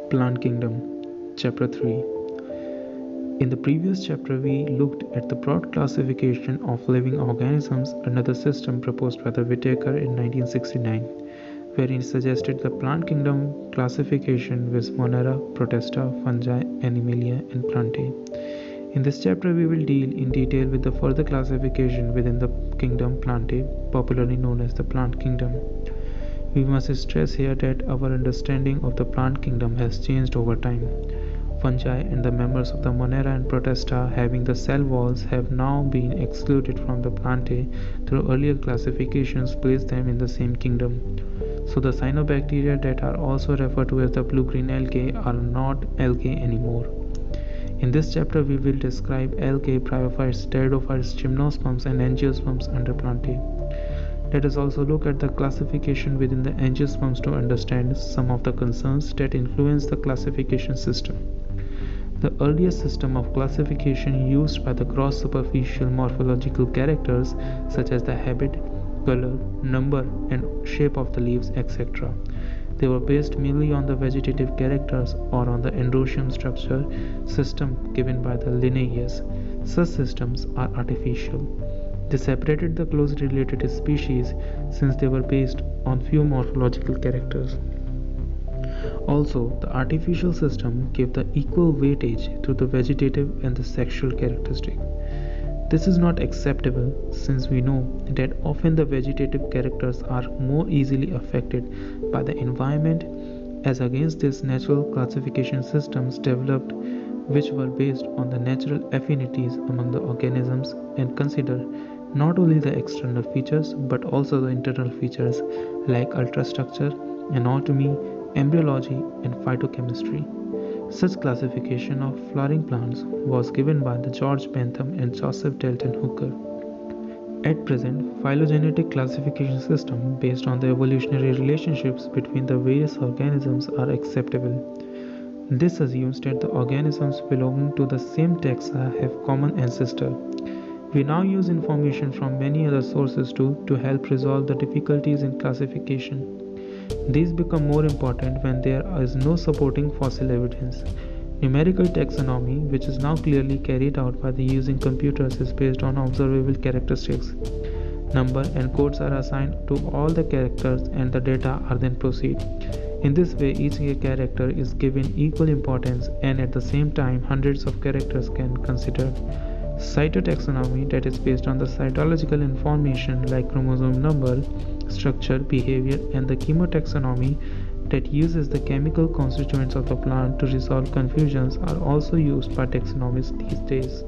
Plant Kingdom, Chapter 3. In the previous chapter, we looked at the broad classification of living organisms under the system proposed by the Whittaker in 1969, wherein he suggested the plant kingdom classification with Monera, Protista, Fungi, Animalia, and Plantae. In this chapter, we will deal in detail with the further classification within the kingdom Plantae, popularly known as the plant kingdom. We must stress here that our understanding of the plant kingdom has changed over time. Fungi and the members of the Monera and Protista having the cell walls have now been excluded from the Plantae through earlier classifications placed them in the same kingdom. So the cyanobacteria that are also referred to as the blue-green algae are not algae anymore. In this chapter, we will describe algae, bryophytes, pteridophytes, gymnosperms, and angiosperms under Plantae. Let us also look at the classification within the angiosperms to understand some of the concerns that influence the classification system. The earliest system of classification used by the gross superficial morphological characters such as the habit, color, number, and shape of the leaves, etc. They were based mainly on the vegetative characters or on the endoecium structure system given by the Linnaeus. Such systems are artificial. They separated the closely related species since they were based on few morphological characters. Also, the artificial system gave the equal weightage to the vegetative and the sexual characteristic. This is not acceptable since we know that often the vegetative characters are more easily affected by the environment as against these natural classification systems developed which were based on the natural affinities among the organisms and consider not only the external features but also the internal features like ultrastructure, anatomy, embryology, and phytochemistry. Such classification of flowering plants was given by the George Bentham and Joseph Dalton Hooker. At present, phylogenetic classification system based on the evolutionary relationships between the various organisms are acceptable. This assumes that the organisms belonging to the same taxa have common ancestor. We now use information from many other sources to help resolve the difficulties in classification. These become more important when there is no supporting fossil evidence. Numerical taxonomy, which is now clearly carried out by the using computers, is based on observable characteristics. Number and codes are assigned to all the characters and the data are then proceed. In this way, each character is given equal importance and at the same time hundreds of characters can consider. Cytotaxonomy, that is based on the cytological information like chromosome number, structure, behavior, and the chemotaxonomy that uses the chemical constituents of the plant to resolve confusions, are also used by taxonomists these days.